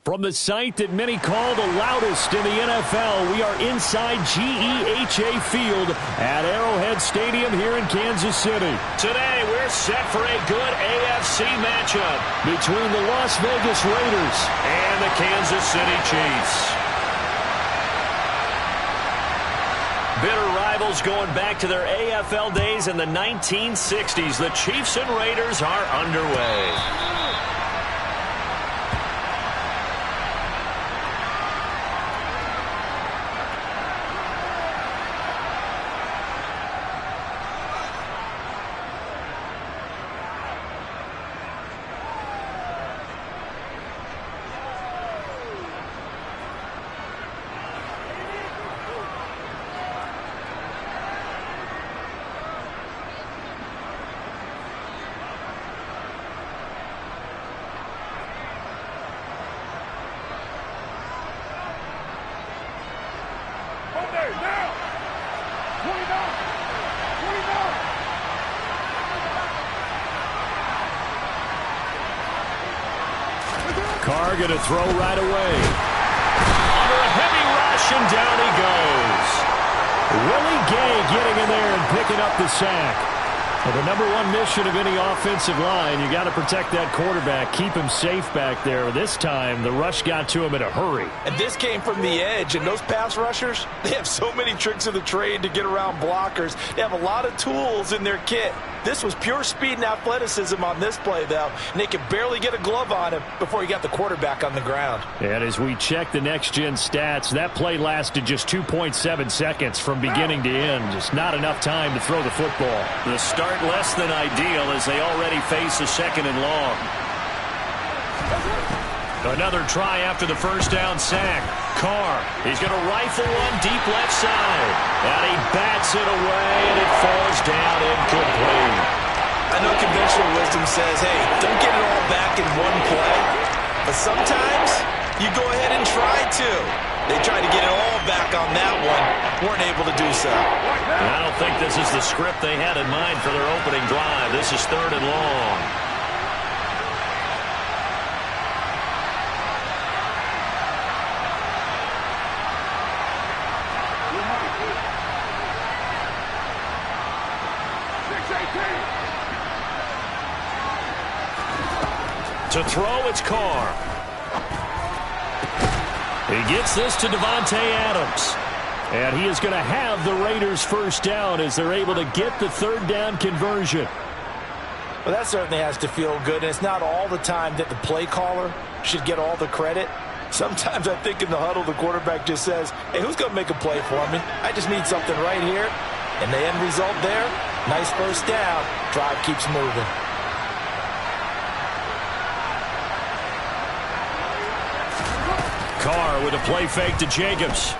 From the site that many call the loudest in the NFL, we are inside GEHA Field at Arrowhead Stadium here in Kansas City. Today, we're set for a good AFC matchup between the Las Vegas Raiders and the Kansas City Chiefs. Bitter rivals going back to their AFL days in the 1960s. The Chiefs and Raiders are underway. Carr going to throw right away. Under a heavy rush, and down he goes. Willie Gay getting in there and picking up the sack. Well, the number one mission of any offensive line, you got to protect that quarterback, keep him safe back there. This time, the rush got to him in a hurry. And this came from the edge, and those pass rushers, they have so many tricks of the trade to get around blockers. They have a lot of tools in their kit. This was pure speed and athleticism on this play, though, and they could barely get a glove on him before he got the quarterback on the ground. And as we check the next-gen stats, that play lasted just 2.7 seconds from beginning to end. Just not enough time to throw the football. The start less than ideal as they already face a second and long. Another try after the first down sack. Carr, he's going to rifle one deep left side. And he bats it away, and it falls down incomplete. I know conventional wisdom says, hey, don't get it all back in one play. But sometimes you go ahead and try to. They tried to get it all back on that one. Weren't able to do so. And I don't think this is the script they had in mind for their opening drive. This is 3rd and long. To throw, it's Carr. He gets this to Devontae Adams. And he is going to have the Raiders first down as they're able to get the 3rd down conversion. Well, that certainly has to feel good. And it's not all the time that the play caller should get all the credit. Sometimes I think in the huddle, the quarterback just says, hey, who's going to make a play for me? I just need something right here. And the end result there, nice first down. Drive keeps moving. Carr with a play fake to Jacobs.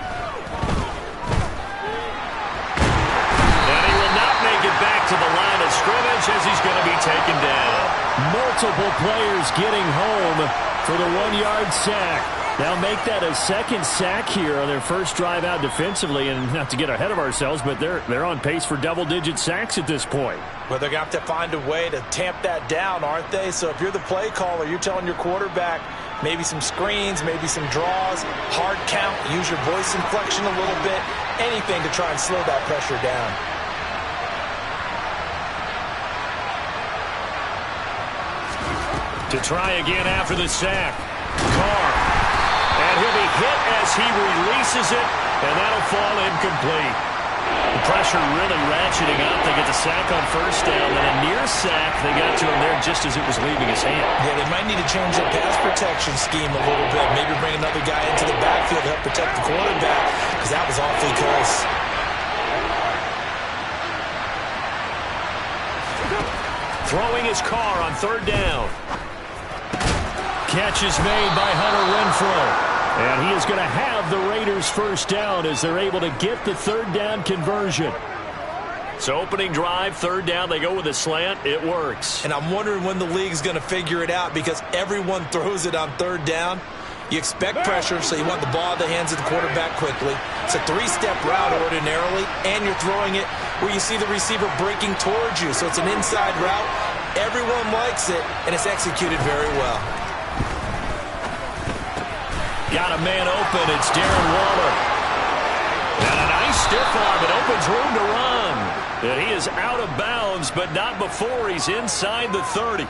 And he will not make it back to the line of scrimmage as he's going to be taken down. Multiple players getting home for the 1-yard sack. Now make that a second sack here on their first drive out defensively. And not to get ahead of ourselves, but they're on pace for double-digit sacks at this point. Well, they're going to have to find a way to tamp that down, aren't they? So if you're the play caller, you're telling your quarterback maybe some screens, maybe some draws, hard count, use your voice inflection a little bit, anything to try and slow that pressure down. To try again after the sack. Carr. And he'll be hit as he releases it, and that'll fall incomplete. The pressure really ratcheting up. They get the sack on first down, and a near sack. They got to him there just as it was leaving his hand. Yeah, they might need to change their pass protection scheme a little bit. Maybe bring another guy into the backfield to help protect the quarterback, because that was awfully close. Throwing his Carr on 3rd down. Catch is made by Hunter Renfrow. And he is going to have the Raiders first down as they're able to get the 3rd down conversion. So opening drive, 3rd down, they go with a slant. It works. And I'm wondering when the league's going to figure it out, because everyone throws it on 3rd down. You expect pressure, so you want the ball in the hands of the quarterback quickly. It's a 3-step route ordinarily, and you're throwing it where you see the receiver breaking towards you. So it's an inside route. Everyone likes it, and it's executed very well. Got a man open. It's Darren Waller. And a nice stiff arm. It opens room to run. And he is out of bounds, but not before he's inside the 30.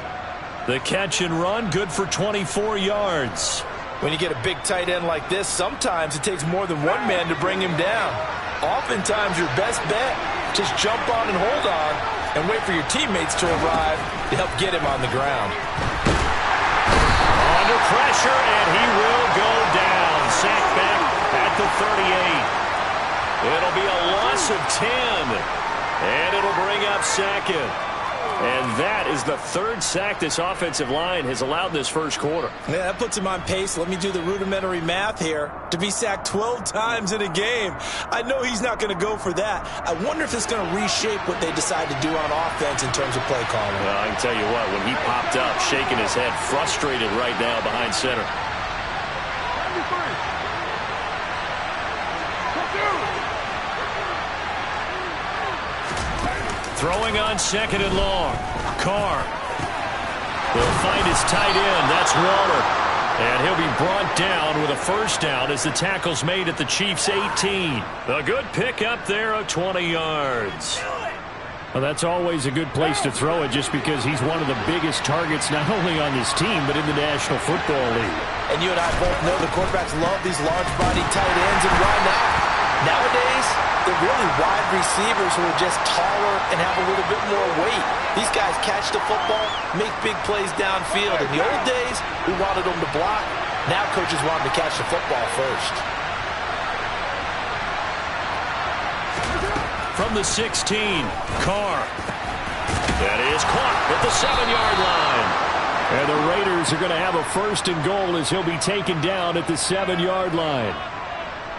The catch and run, good for 24 yards. When you get a big tight end like this, sometimes it takes more than one man to bring him down. Oftentimes, your best bet, just jump on and hold on and wait for your teammates to arrive to help get him on the ground. Under pressure, and he will go down. Sacked back at the 38. It'll be a loss of 10, and it'll bring up second. And that is the third sack this offensive line has allowed in this first quarter. Yeah, that puts him on pace. Let me do the rudimentary math here. To be sacked 12 times in a game. I know he's not going to go for that. I wonder if it's going to reshape what they decide to do on offense in terms of play calling. Well, I can tell you what, when he popped up, shaking his head, frustrated right now behind center. Throwing on second and long. Carr. He'll find his tight end. That's Waller. And he'll be brought down with a first down as the tackle's made at the Chiefs' 18. A good pick up there of 20 yards. Well, that's always a good place to throw it just because he's one of the biggest targets not only on this team but in the National Football League. And you and I both know the quarterbacks love these large-bodied tight ends, and why not? Nowadays, they're really wide receivers who are just taller and have a little bit more weight. These guys catch the football, make big plays downfield. In the old days, we wanted them to block. Now coaches want them to catch the football first. From the 16, Carr. That is caught at the 7-yard line. And the Raiders are going to have a first and goal as he'll be taken down at the 7-yard line.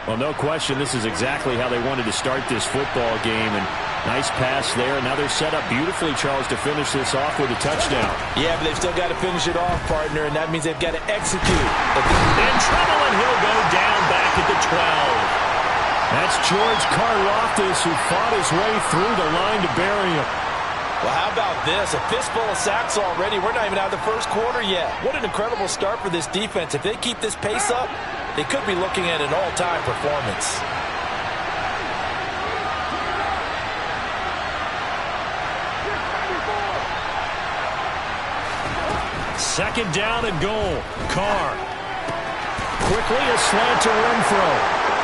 Well, no question, this is exactly how they wanted to start this football game. And nice pass there. Now they're set up beautifully, Charles, to finish this off with a touchdown. Yeah, but they've still got to finish it off, partner, and that means they've got to execute. In trouble, and he'll go down back at the 12. That's George Karlaftis, who fought his way through the line to bury him. Well, how about this? A fistful of sacks already. We're not even out of the first quarter yet. What an incredible start for this defense. If they keep this pace up, they could be looking at an all-time performance. Second down and goal. Carr. Quickly a slant to Renfro.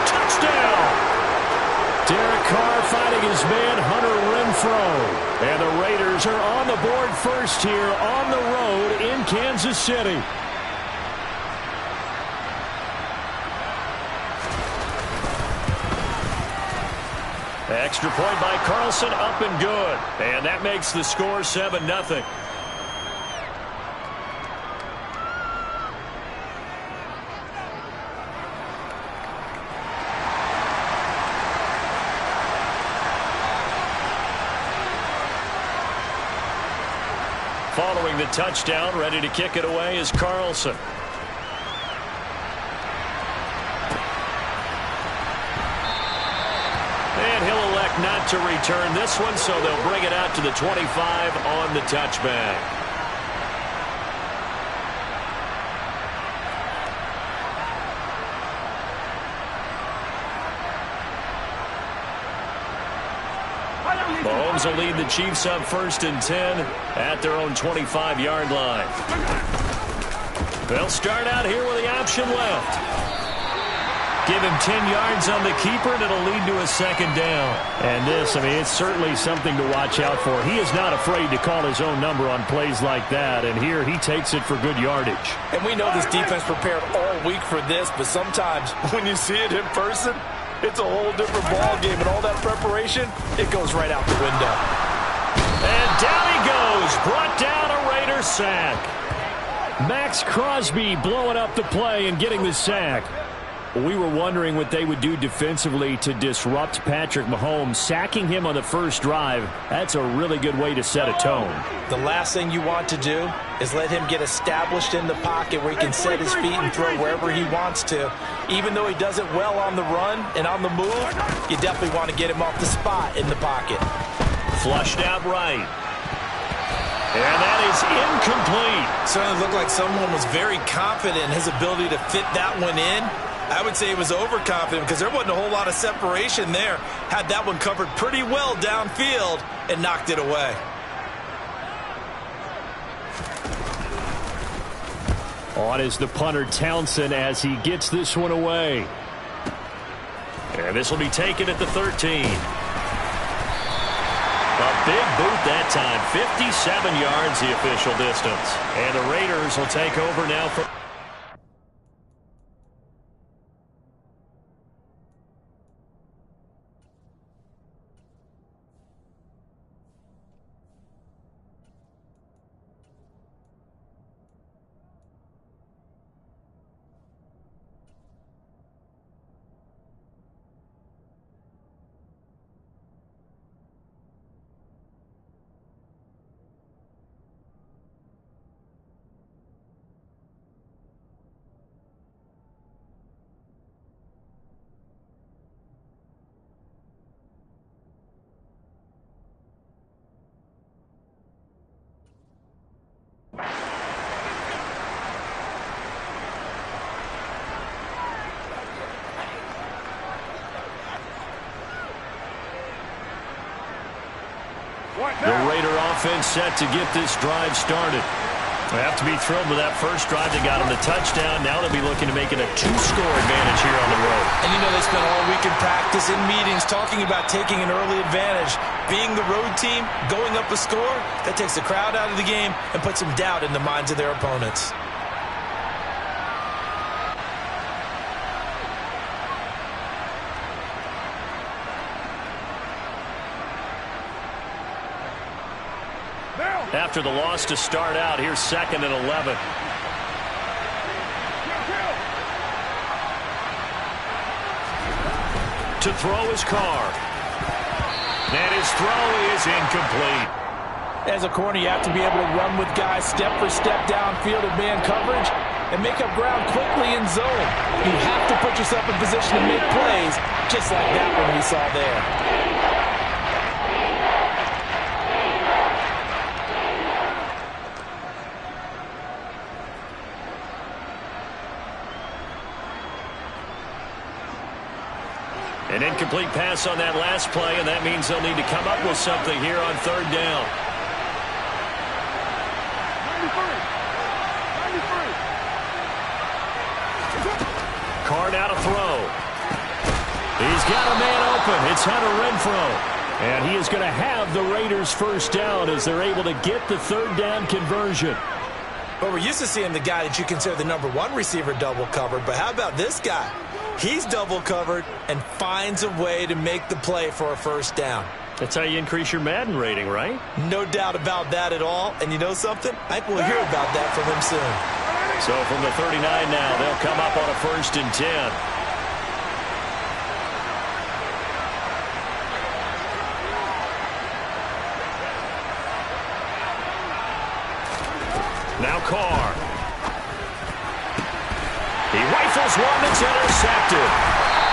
Touchdown! Derek Carr fighting his man, Hunter Renfro. And the Raiders are on the board first here on the road in Kansas City. Extra point by Carlson, up and good. And that makes the score 7-0. Following the touchdown, ready to kick it away is Carlson. And he'll elect not to return this one, so they'll bring it out to the 25 on the touchback. Mahomes will lead the Chiefs up 1st and 10 at their own 25-yard line. They'll start out here with the option left. Give him 10 yards on the keeper, and it'll lead to a second down. And this, I mean, it's certainly something to watch out for. He is not afraid to call his own number on plays like that, and here he takes it for good yardage. And we know this defense prepared all week for this, but sometimes when you see it in person, it's a whole different ball game, and all that preparation, it goes right out the window. And down he goes, brought down a Raider sack. Max Crosby blowing up the play and getting the sack. We were wondering what they would do defensively to disrupt Patrick Mahomes. Sacking him on the first drive, that's a really good way to set a tone. The last thing you want to do is let him get established in the pocket where he can set his feet and throw wherever he wants to. Even though he does it well on the run and on the move, you definitely want to get him off the spot in the pocket. Flushed out right. And that is incomplete. Certainly looked like someone was very confident in his ability to fit that one in. I would say he was overconfident because there wasn't a whole lot of separation there. Had that one covered pretty well downfield and knocked it away. On is the punter Townsend as he gets this one away. And this will be taken at the 13. A big boot that time. 57 yards the official distance. And the Raiders will take over now for... The Raider offense set to get this drive started. They have to be thrilled with that first drive. They got them the touchdown. Now they'll be looking to make it a 2-score advantage here on the road. And you know they spent all week in practice and meetings talking about taking an early advantage. Being the road team, going up a score, that takes the crowd out of the game and puts some doubt in the minds of their opponents. After the loss to start out, here's 2nd and 11. To throw his car. And his throw is incomplete. As a corner, you have to be able to run with guys step for step downfield in man coverage and make up ground quickly in zone. You have to put yourself in position to make plays, just like that one we saw there. An incomplete pass on that last play, and that means they'll need to come up with something here on 3rd down. Carr now to throw. He's got a man open. It's Hunter Renfrow. And he is going to have the Raiders' first down as they're able to get the 3rd down conversion. But we're used to seeing the guy that you consider the #1 receiver double covered. But how about this guy? He's double covered and finds a way to make the play for a first down. That's how you increase your Madden rating, right? No doubt about that at all. And you know something? I think we'll hear about that from him soon. So from the 39 now, they'll come up on a 1st and 10. Now Carr. He rifles one that's intercepted.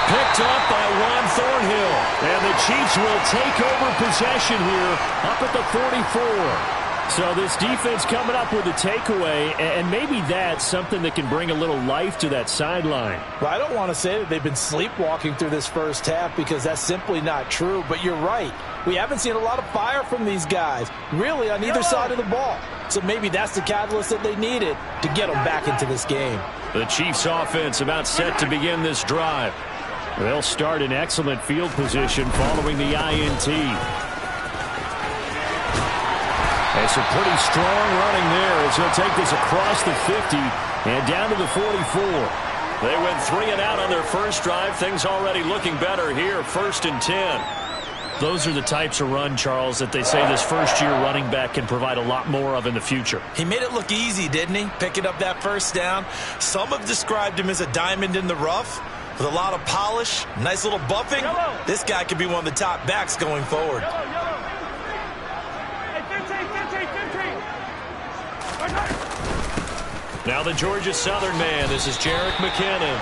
Picked up by Juan Thornhill. And the Chiefs will take over possession here up at the 44. So this defense coming up with a takeaway, and maybe that's something that can bring a little life to that sideline. Well, I don't want to say that they've been sleepwalking through this first half because that's simply not true. But you're right. We haven't seen a lot of fire from these guys, really, on either side of the ball. So maybe that's the catalyst that they needed to get them back into this game. The Chiefs offense about set to begin this drive. They'll start in excellent field position following the INT. And some pretty strong running there as he'll take this across the 50 and down to the 44. They went 3 and out on their first drive. Things already looking better here, 1st and 10. Those are the types of run, Charles, that they say this first-year running back can provide a lot more of in the future. He made it look easy, didn't he? Picking up that first down. Some have described him as a diamond in the rough with a lot of polish, nice little buffing. This guy could be one of the top backs going forward. Now the Georgia Southern man. This is Jerick McKinnon.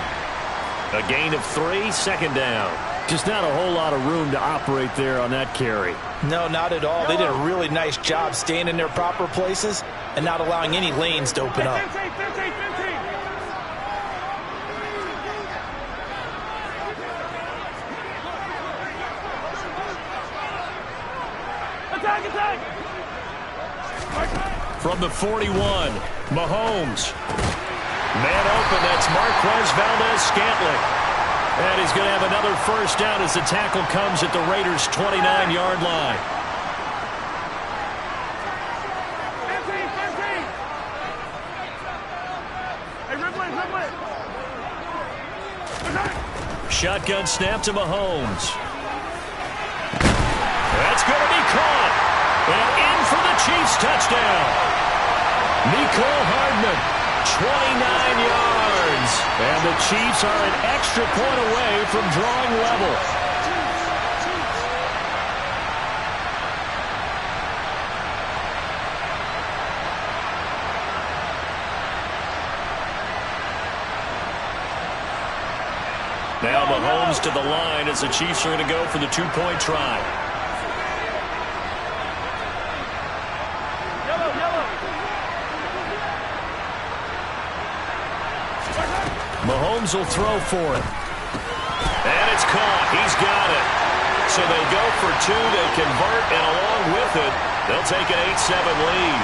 A gain of 3, 2nd down. Just not a whole lot of room to operate there on that carry. No, not at all. They did a really nice job staying in their proper places and not allowing any lanes to open up. From the 41, Mahomes. Man open, that's Marquez Valdez-Scantling. And he's going to have another first down as the tackle comes at the Raiders' 29-yard line. Shotgun snap to Mahomes. That's going to be caught. And in for the Chiefs touchdown. Mecole Hardman, 29 yards. And the Chiefs are an extra point away from drawing level. Now Mahomes to the line as the Chiefs are going to go for the two-point try. Mahomes will throw for it. And it's caught. He's got it. So they go for two. They convert, and along with it, they'll take an 8-7 lead.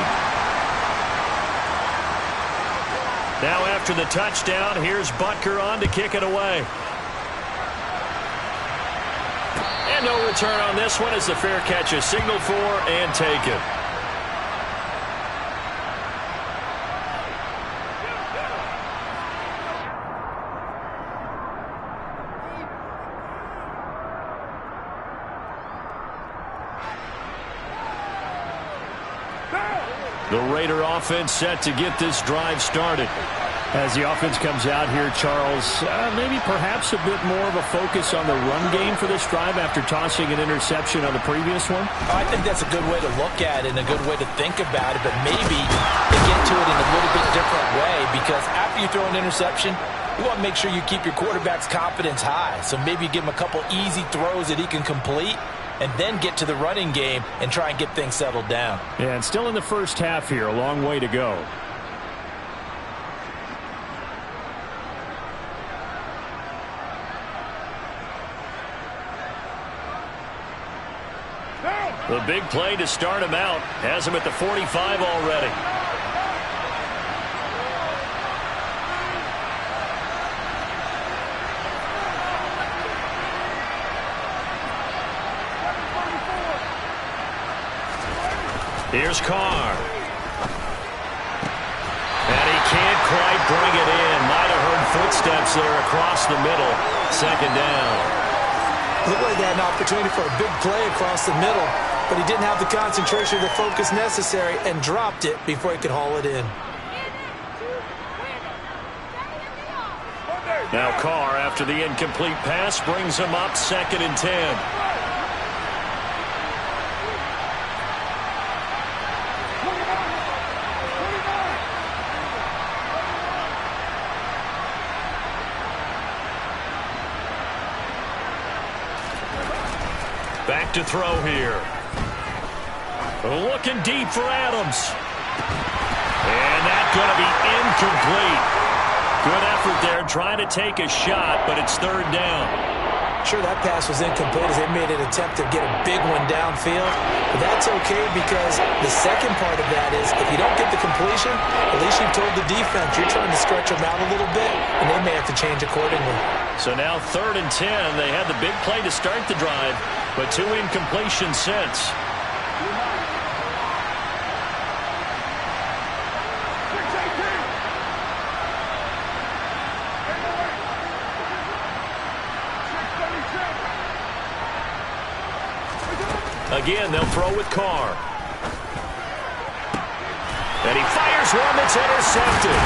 Now after the touchdown, here's Butker on to kick it away. And no return on this one as the fair catch is signaled for and taken. The Raider offense set to get this drive started. As the offense comes out here, Charles, maybe perhaps a bit more of a focus on the run game for this drive after tossing an interception on the previous one? I think that's a good way to look at it and a good way to think about it, but maybe they get to it in a little bit different way, because after you throw an interception, you want to make sure you keep your quarterback's confidence high. So maybe you give him a couple easy throws that he can complete, and then get to the running game and try and get things settled down. Yeah, and still in the first half here, a long way to go. The big play to start him out has him at the 45 already. Here's Carr. And he can't quite bring it in. Might have heard footsteps there across the middle. Second down. Looked like he had an opportunity for a big play across the middle, but he didn't have the concentration or the focus necessary and dropped it before he could haul it in. Now Carr, after the incomplete pass, brings him up 2nd and 10. Back to throw here. Looking deep for Adams. And that's going to be incomplete. Good effort there trying to take a shot, but it's 3rd down. Sure, that pass was incomplete as they made an attempt to get a big one downfield. But that's okay, because the second part of that is if you don't get the completion, at least you've told the defense you're trying to stretch them out a little bit, and they may have to change accordingly. So now 3rd and 10. They had the big play to start the drive, but 2 incompletions since. Again, they'll throw with Carr. And he fires one that's intercepted.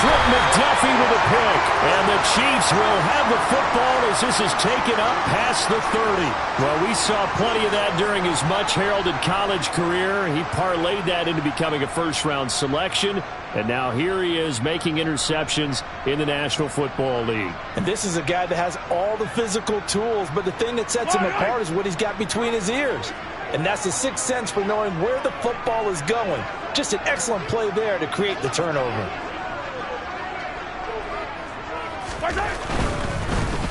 Trent McDuffie with a pick. And the Chiefs will have the football as this is taken up past the 30. Well, we saw plenty of that during his much-heralded college career. He parlayed that into becoming a first-round selection. And now here he is making interceptions in the National Football League. And this is a guy that has all the physical tools, but the thing that sets him apart is what he's got between his ears. And that's the sixth sense for knowing where the football is going. Just an excellent play there to create the turnover.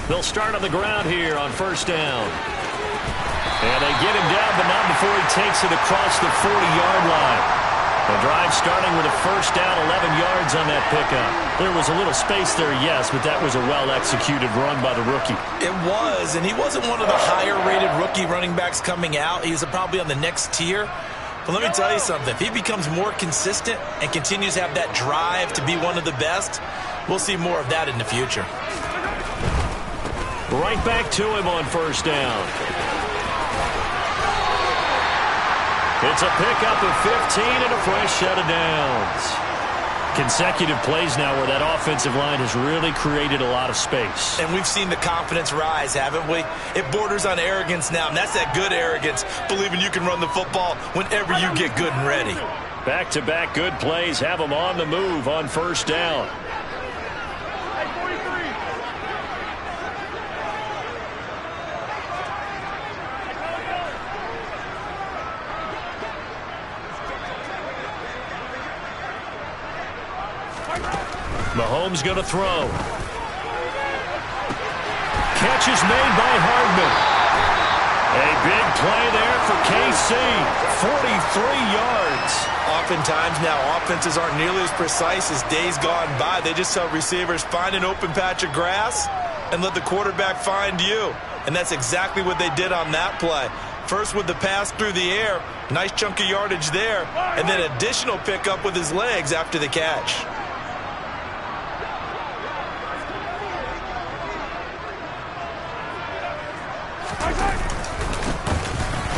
They'll start on the ground here on first down. And they get him down, but not before he takes it across the 40-yard line. The drive starting with a first down, 11 yards on that pickup. There was a little space there, yes, but that was a well-executed run by the rookie. It was, and he wasn't one of the higher-rated rookie running backs coming out. He's probably on the next tier. But let me tell you something. If he becomes more consistent and continues to have that drive to be one of the best, we'll see more of that in the future. Right back to him on first down. It's a pickup of 15 and a fresh set of downs. Consecutive plays now where that offensive line has really created a lot of space. And we've seen the confidence rise, haven't we? It borders on arrogance now, and that's that good arrogance, believing you can run the football whenever you get good and ready. Back-to-back good plays have them on the move on first down. Mahomes going to throw. Catch is made by Hardman. A big play there for KC. 43 yards. Oftentimes now offenses aren't nearly as precise as days gone by. They just tell receivers, find an open patch of grass and let the quarterback find you. And that's exactly what they did on that play. First with the pass through the air. Nice chunk of yardage there. And then additional pickup with his legs after the catch.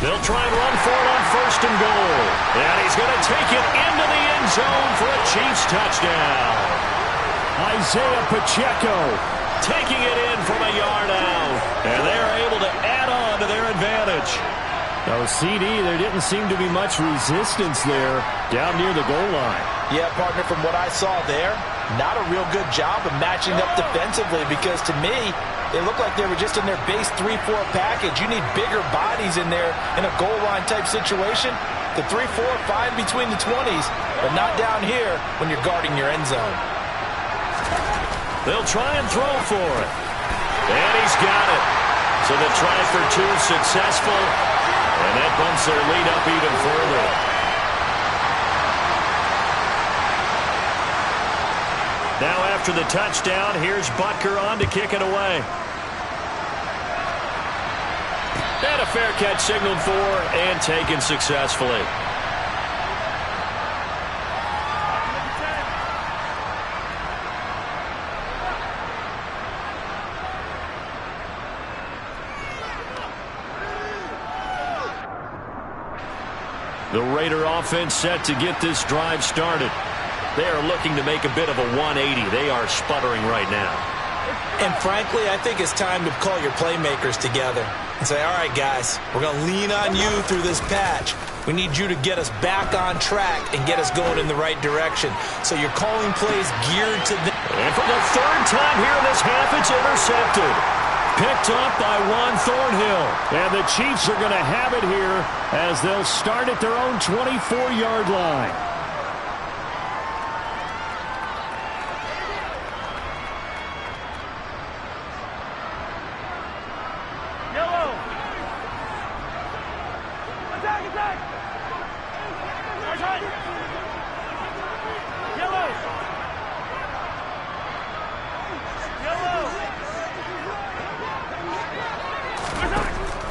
They'll try and run for it on first and goal. And he's going to take it into the end zone for a Chiefs touchdown. Isaiah Pacheco taking it in from a yard out. And they're able to add on to their advantage. Now, CD, there didn't seem to be much resistance there down near the goal line. Yeah, partner, from what I saw there, not a real good job of matching up defensively because to me, they looked like they were just in their base 3-4 package. You need bigger bodies in there in a goal line type situation. The 3-4, fine between the 20s, but not down here when you're guarding your end zone. They'll try and throw for it. And he's got it. So the try for two is successful, and that bumps their lead up even further. Now after the touchdown, here's Butker on to kick it away. And a fair catch signaled for and taken successfully. The Raider offense set to get this drive started. They are looking to make a bit of a 180. They are sputtering right now. And frankly, I think it's time to call your playmakers together and say, all right, guys, we're going to lean on you through this patch. We need you to get us back on track and get us going in the right direction. So you're calling plays geared to them. And for the third time here in this half, it's intercepted. Picked up by Juan Thornhill. And the Chiefs are going to have it here as they'll start at their own 24-yard line.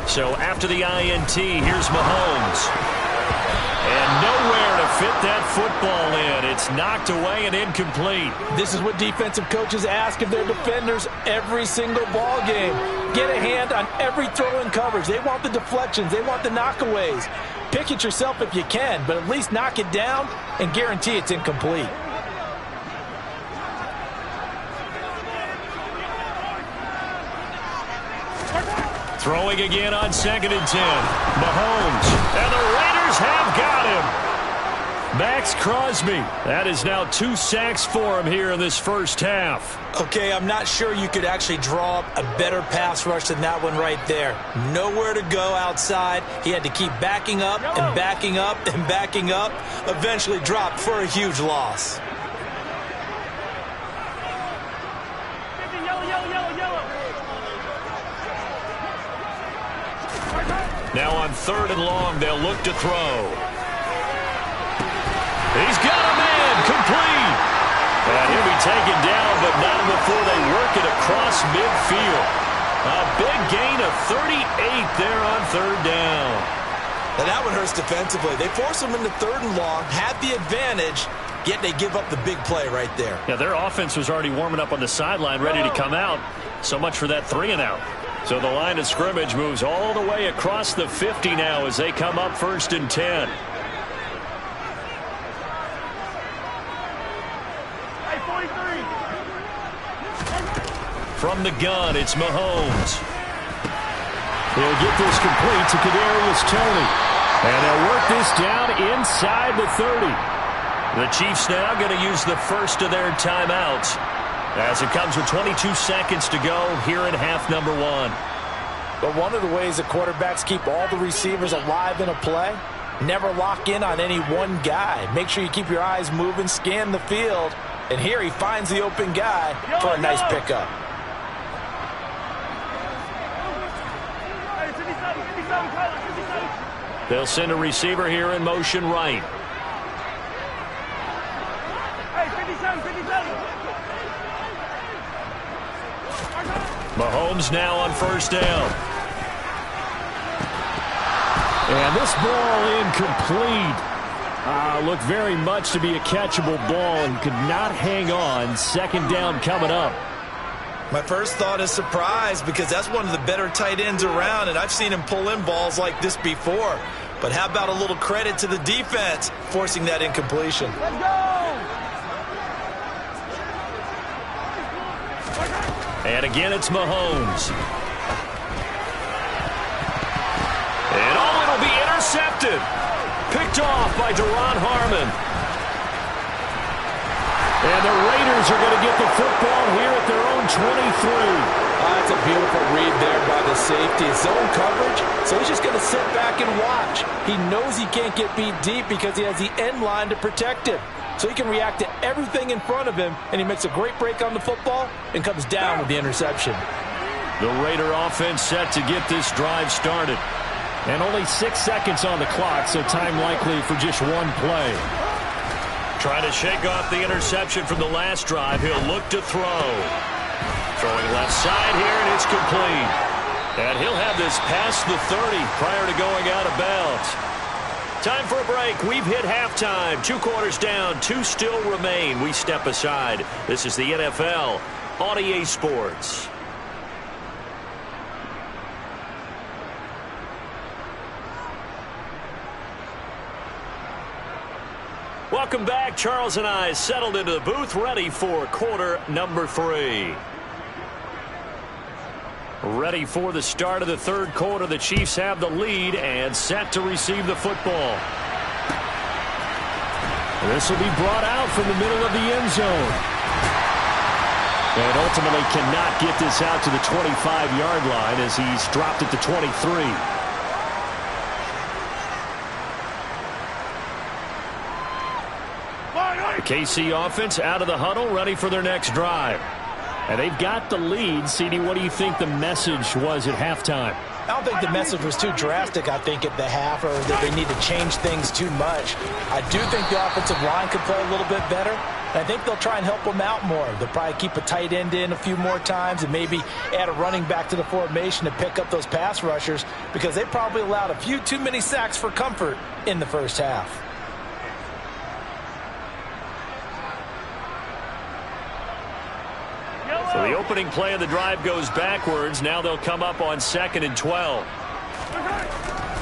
So after the INT, here's Mahomes. And nowhere to fit that football in. It's knocked away and incomplete. This is what defensive coaches ask of their defenders every single ball game. Get a hand on every throw in coverage. They want the deflections. They want the knockaways. Pick it yourself if you can, but at least knock it down and guarantee it's incomplete. Throwing again on 2nd and 10. Mahomes. And the Raiders have got him. Max Crosby. That is now 2 sacks for him here in this first half. Okay, I'm not sure you could actually draw up a better pass rush than that one right there. Nowhere to go outside. He had to keep backing up and backing up and backing up. Eventually dropped for a huge loss. Now on 3rd and long, they'll look to throw. He's got a man, complete. And he'll be taken down, but not before they work it across midfield. A big gain of 38 there on 3rd down. And that one hurts defensively. They force him into 3rd and long, had the advantage, yet they give up the big play right there. Yeah, their offense was already warming up on the sideline, ready to come out. So much for that 3-and-out. So the line of scrimmage moves all the way across the 50 now as they come up 1st and 10. From the gun, it's Mahomes. He'll get this complete to Kadarius Toney. And they'll work this down inside the 30. The Chiefs now going to use the first of their timeouts as it comes with 22 seconds to go here in half number 1. But one of the ways that quarterbacks keep all the receivers alive in a play, never lock in on any one guy. Make sure you keep your eyes moving, scan the field. And here he finds the open guy for a nice pickup. They'll send a receiver here in motion right. Mahomes now on 1st down. And this ball incomplete. Looked very much to be a catchable ball and could not hang on. 2nd down coming up. My first thought is surprise because that's one of the better tight ends around, and I've seen him pull in balls like this before. But how about a little credit to the defense forcing that incompletion? Let's go! And again, it's Mahomes. And it'll be intercepted. Picked off by Duron Harmon. And the Raiders are going to get the football here at their own 23. That's a beautiful read there by the safety. Zone coverage, so he's just going to sit back and watch. He knows he can't get beat deep because he has the end line to protect him. So he can react to everything in front of him, and he makes a great break on the football and comes down with the interception. The Raider offense set to get this drive started. And only 6 seconds on the clock, so time likely for just one play. Trying to shake off the interception from the last drive. He'll look to throw. Throwing left side here, and it's complete. And he'll have this past the 30 prior to going out of bounds. Time for a break. We've hit halftime. 2 quarters down, 2 still remain. We step aside. This is the NFL on EA Sports. Welcome back. Charles and I settled into the booth, ready for quarter number 3. Ready for the start of the 3rd quarter. The Chiefs have the lead and set to receive the football. This will be brought out from the middle of the end zone. And ultimately cannot get this out to the 25-yard line as he's dropped it to 23. The KC offense out of the huddle, ready for their next drive. And they've got the lead. CD, what do you think the message was at halftime? I don't think the message was too drastic, I think, at the half, or that they need to change things too much. I do think the offensive line could play a little bit better. And I think they'll try and help them out more. They'll probably keep a tight end in a few more times and maybe add a running back to the formation to pick up those pass rushers because they probably allowed a few too many sacks for comfort in the first half. So the opening play of the drive goes backwards. Now they'll come up on 2nd and 12.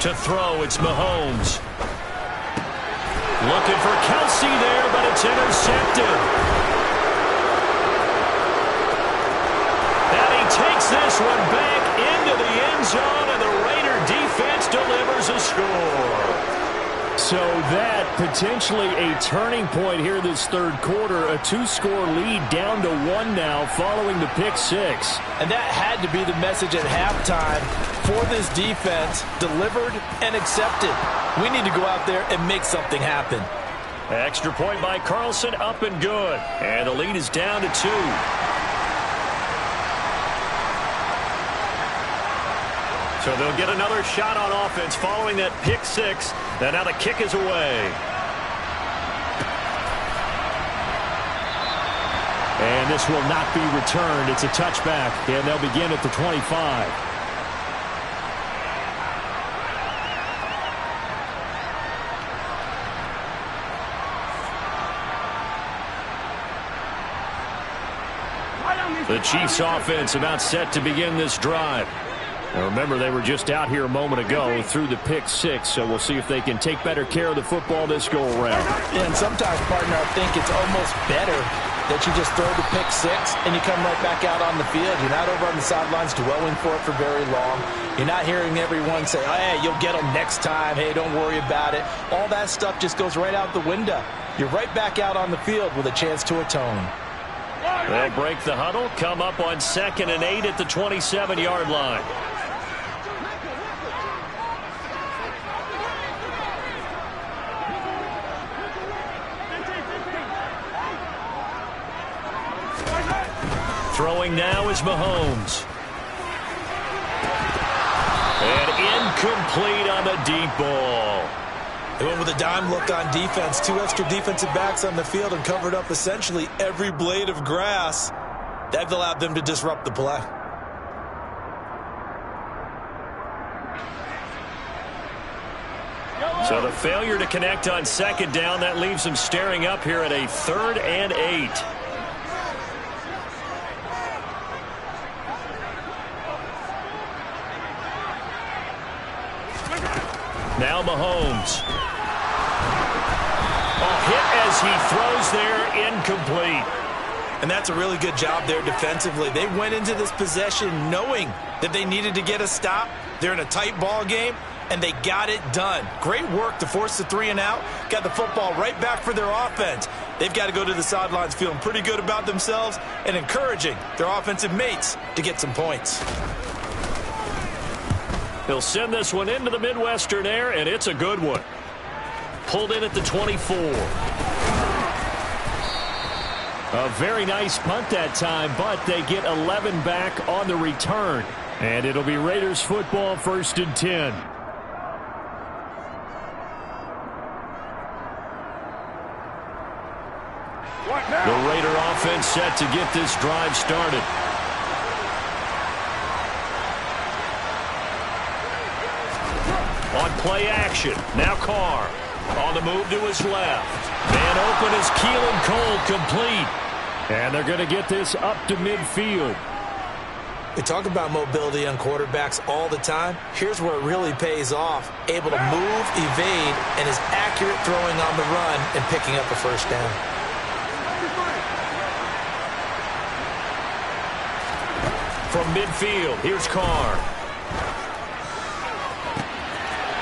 To throw, it's Mahomes. Looking for Kelsey there, but it's intercepted. And he takes this this one back into the end zone, and the Raider defense delivers a score. So that potentially a turning point here this third quarter. A 2-score lead down to 1 now following the pick six. And that had to be the message at halftime for this defense. Delivered and accepted. We need to go out there and make something happen. Extra point by Carlson, up and good. And the lead is down to 2. So they'll get another shot on offense following that pick six. And now the kick is away. And this will not be returned. It's a touchback, and they'll begin at the 25. The Chiefs offense about set to begin this drive. Now remember, they were just out here a moment ago through the pick six, so we'll see if they can take better care of the football this go-around. Yeah, and sometimes, partner, I think it's almost better that you just throw the pick six and you come right back out on the field. You're not over on the sidelines dwelling for it for very long. You're not hearing everyone say, oh, hey, you'll get them next time. Hey, don't worry about it. All that stuff just goes right out the window. You're right back out on the field with a chance to atone. They'll break the huddle, come up on 2nd and 8 at the 27-yard line. Throwing now is Mahomes. And incomplete on the deep ball. They went with a dime look on defense. 2 extra defensive backs on the field and covered up essentially every blade of grass. That allowed them to disrupt the play. So the failure to connect on 2nd down, that leaves them staring up here at a 3rd and 8. Now Mahomes. Hit as he throws there, incomplete. And that's a really good job there defensively. They went into this possession knowing that they needed to get a stop. They're in a tight ball game, and they got it done. Great work to force the 3 and out. Got the football right back for their offense. They've got to go to the sidelines feeling pretty good about themselves and encouraging their offensive mates to get some points. He'll send this one into the Midwestern air, and it's a good one. Pulled in at the 24. A very nice punt that time, but they get 11 back on the return. And it'll be Raiders football, 1st and 10. The Raider offense set to get this drive started. On play action, now Carr. On the move to his left. Man open is Keelan Cole, complete. And they're going to get this up to midfield. We talk about mobility on quarterbacks all the time. Here's where it really pays off. Able to move, evade, and is accurate throwing on the run and picking up a 1st down. From midfield, here's Carr.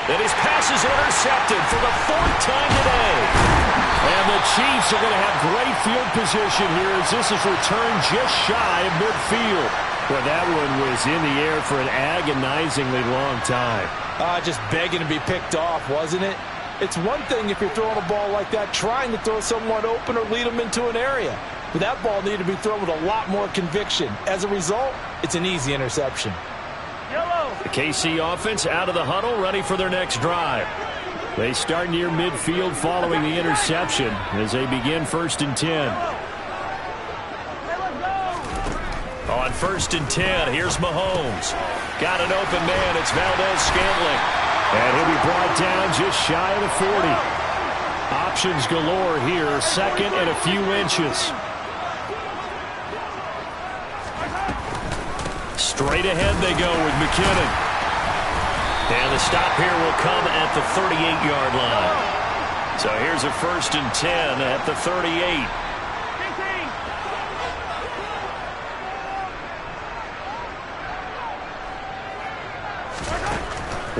And his pass is intercepted for the 4th time today. And the Chiefs are going to have great field position here as this is returned just shy of midfield. Well, that one was in the air for an agonizingly long time. Just begging to be picked off, wasn't it? It's one thing if you're throwing a ball like that, trying to throw someone open or lead them into an area. But that ball needed to be thrown with a lot more conviction. As a result, it's an easy interception. The KC offense out of the huddle, ready for their next drive. They start near midfield following the interception as they begin 1st and 10. On 1st and 10, here's Mahomes. Got an open man, it's Valdez-Scantling. And he'll be brought down just shy of the 40. Options galore here, 2nd and a few inches. Straight ahead they go with McKinnon. And the stop here will come at the 38-yard line. So here's a 1st and 10 at the 38.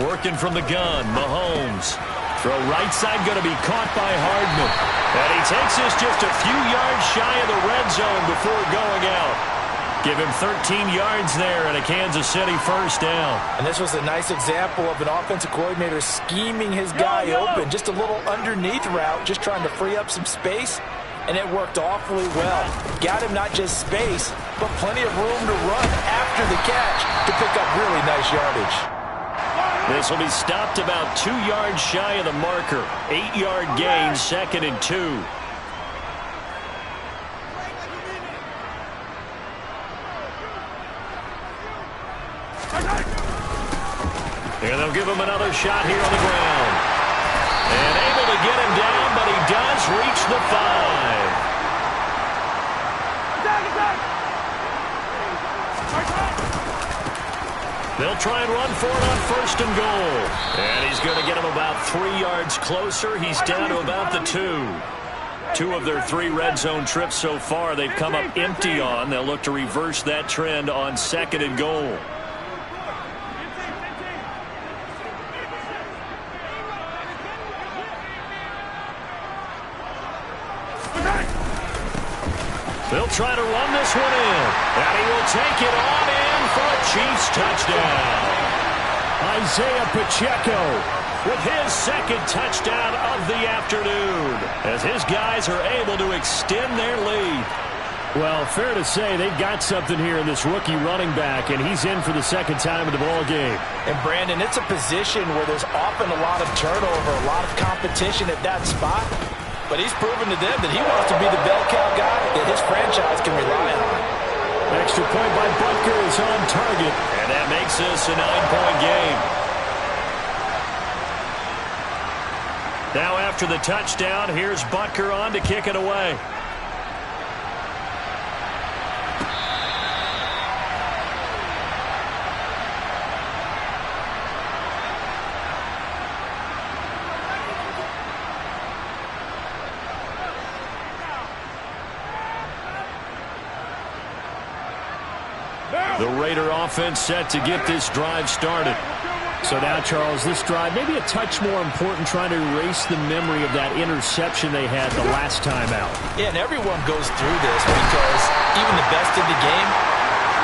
Working from the gun, Mahomes. Throw right side going to be caught by Hardman. And he takes this just a few yards shy of the red zone before going out. Give him 13 yards there and a Kansas City first down. And this was a nice example of an offensive coordinator scheming his guy open. Just a little underneath route, just trying to free up some space. And it worked awfully well. Got him not just space, but plenty of room to run after the catch to pick up really nice yardage. This will be stopped about 2 yards shy of the marker. 8-yard gain, 2nd and 2. And they'll give him another shot here on the ground. And able to get him down, but he does reach the 5. They'll try and run for it on 1st and goal. And he's going to get him about 3 yards closer. He's down to about the 2. 2 of their 3 red zone trips so far they've come up empty on. They'll look to reverse that trend on 2nd and goal. They'll try to run this one in. And he will take it on in for a Chiefs touchdown. Isaiah Pacheco with his 2nd touchdown of the afternoon as his guys are able to extend their lead. Well, fair to say they've got something here in this rookie running back, and he's in for the 2nd time in the ball game. And, Brandon, it's a position where there's often a lot of turnover, a lot of competition at that spot. But he's proven to them that he wants to be the bell cow guy that his franchise can rely on. Extra point by Butker is on target. And that makes this a 9-point game. Now after the touchdown, here's Butker on to kick it away. The Raider offense set to get this drive started. So now, Charles, this drive maybe a touch more important, trying to erase the memory of that interception they had the last time out. Yeah, and everyone goes through this because even the best in the game,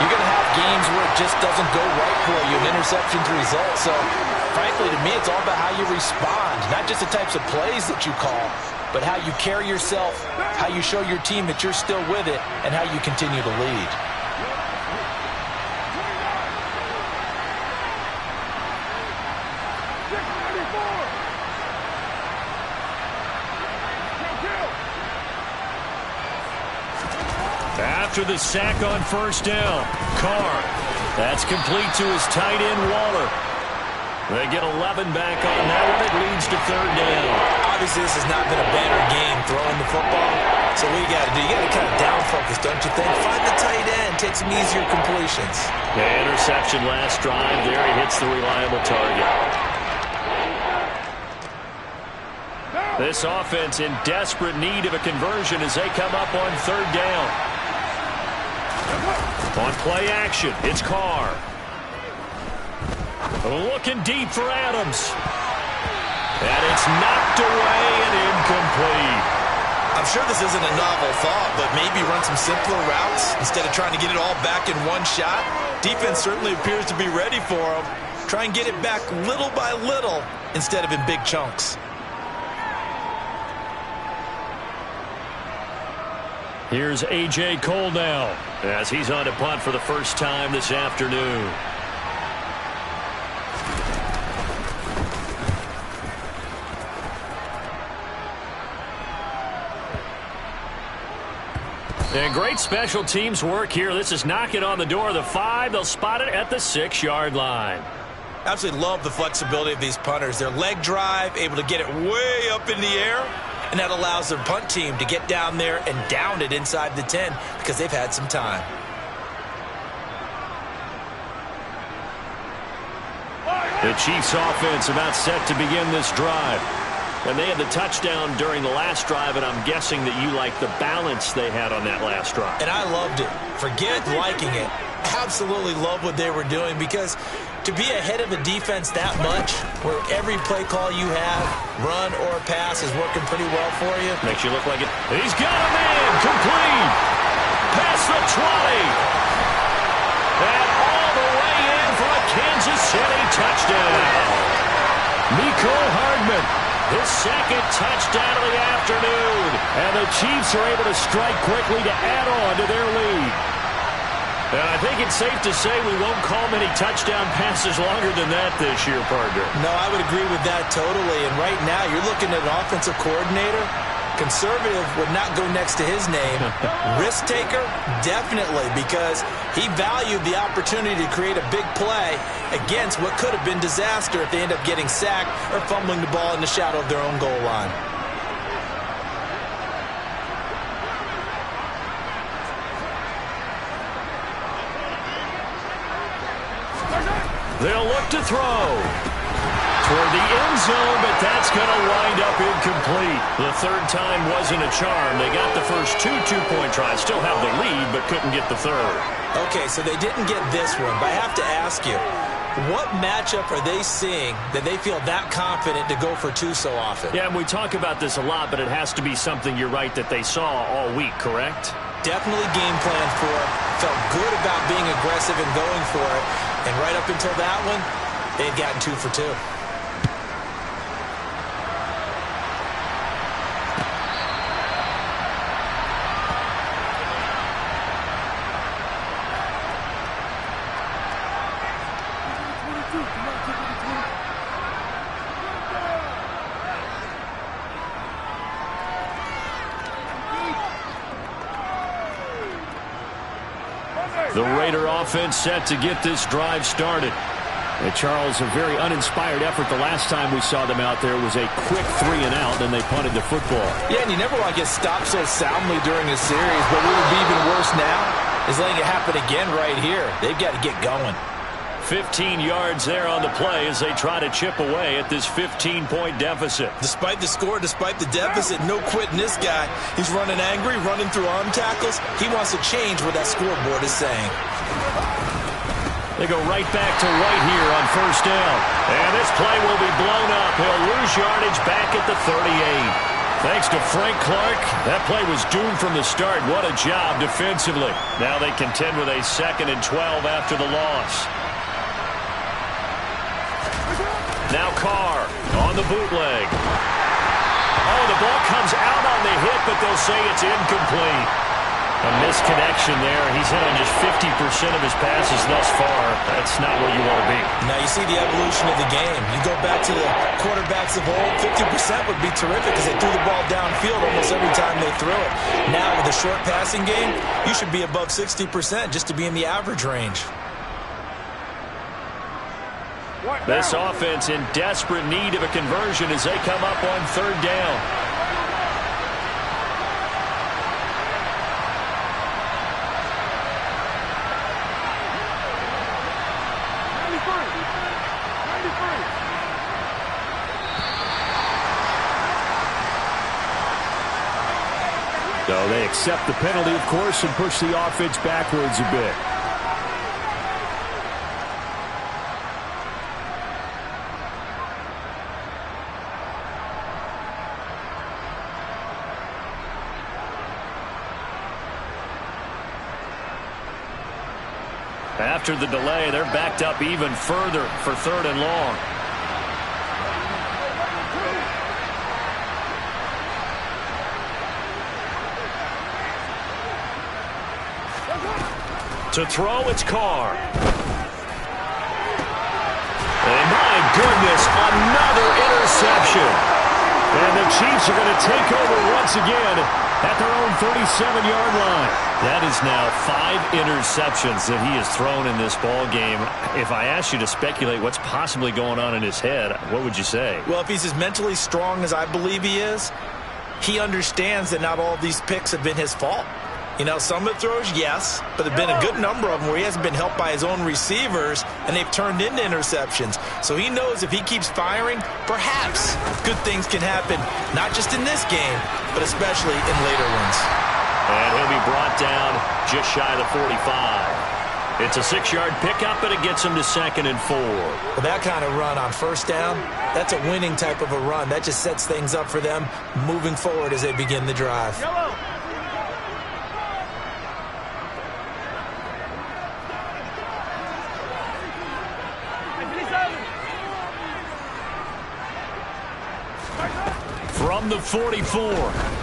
you're going to have games where it just doesn't go right for you, an interception's the result. So, frankly, to me, it's all about how you respond, not just the types of plays that you call, but how you carry yourself, how you show your team that you're still with it, and how you continue to lead. After the sack on 1st down, Carr. That's complete to his tight end, Waller. They get 11 back on that one. It leads to 3rd down. Obviously, this has not been a banner game throwing the football. So what you got to do, you got to kind of down focus, don't you think? Find the tight end, take some easier completions. Yeah, interception last drive. There he hits the reliable target. This offense in desperate need of a conversion as they come up on 3rd down. On play action, it's Carr. Looking deep for Adams. And it's knocked away and incomplete. I'm sure this isn't a novel thought, but maybe run some simpler routes instead of trying to get it all back in one shot. Defense certainly appears to be ready for him. Try and get it back little by little instead of in big chunks. Here's A.J. Cole now as he's on to punt for the first time this afternoon. And great special teams work here. This is knocking on the door of the 5. They'll spot it at the 6-yard line. Absolutely love the flexibility of these punters. Their leg drive, able to get it way up in the air. And that allows their punt team to get down there and down it inside the 10 because they've had some time. The Chiefs offense about set to begin this drive. And they had the touchdown during the last drive, and I'm guessing that you like the balance they had on that last drive. And I loved it. Forget liking it. Absolutely love what they were doing because To be ahead of a defense that much, where every play call you have, run or pass, is working pretty well for you. Makes you look like it. He's got a man. Complete. Past the 20. And all the way in for a Kansas City touchdown. Mecole Hardman, his second touchdown of the afternoon. And the Chiefs are able to strike quickly to add on to their lead. And I think it's safe to say we won't call many touchdown passes longer than that this year, partner. No, I would agree with that totally. And right now, you're looking at an offensive coordinator. Conservative would not go next to his name. Risk taker, definitely, because he valued the opportunity to create a big play against what could have been disaster if they end up getting sacked or fumbling the ball in the shadow of their own goal line. They'll look to throw toward the end zone, but that's going to wind up incomplete. The third time wasn't a charm. They got the first two-point tries, still have the lead, but couldn't get the third. Okay, so they didn't get this one, but I have to ask you, what matchup are they seeing that they feel that confident to go for two so often? Yeah, and we talk about this a lot, but it has to be something, you're right, that they saw all week, correct? Definitely game plan for it. Felt good about being aggressive and going for it. And right up until that one, they had gotten 2 for 2. The Raider offense set to get this drive started. And Charles, a very uninspired effort the last time we saw them out there was a quick 3-and-out, and they punted the football. Yeah, and you never want to get stopped so soundly during a series, but what would be even worse now is letting it happen again right here. They've got to get going. 15 yards there on the play as they try to chip away at this 15-point deficit. Despite the score, despite the deficit, no quitting this guy. He's running angry, running through arm tackles. He wants to change what that scoreboard is saying. They go right back to White here on first down. And this play will be blown up. He'll lose yardage back at the 38. Thanks to Frank Clark, that play was doomed from the start. What a job defensively. Now they contend with a 2nd and 12 after the loss. Now Carr on the bootleg. Oh, the ball comes out on the hit, but they'll say it's incomplete. A misconnection there. He's hit on just 50% of his passes thus far. That's not where you want to be. Now you see the evolution of the game. You go back to the quarterbacks of old, 50% would be terrific because they threw the ball downfield almost every time they threw it. Now with a short passing game, you should be above 60% just to be in the average range. This offense in desperate need of a conversion as they come up on 3rd down. So they accept the penalty, of course, and push the offense backwards a bit. After the delay, they're backed up even further for 3rd and long. To throw, it's Carr. And my goodness, another interception. And the Chiefs are going to take over once again at their own 37-yard line. That is now 5 interceptions that he has thrown in this ball game. If I asked you to speculate what's possibly going on in his head, what would you say? Well, if he's as mentally strong as I believe he is, he understands that not all of these picks have been his fault. You know, some of the throws, yes, but there have been a good number of them where he hasn't been helped by his own receivers, and they've turned into interceptions. So he knows if he keeps firing, perhaps good things can happen, not just in this game, but especially in later ones. And he'll be brought down just shy of the 45. It's a 6-yard pickup, and it gets him to 2nd and 4. Well, that kind of run on first down, that's a winning type of a run. That just sets things up for them moving forward as they begin the drive. From the 44,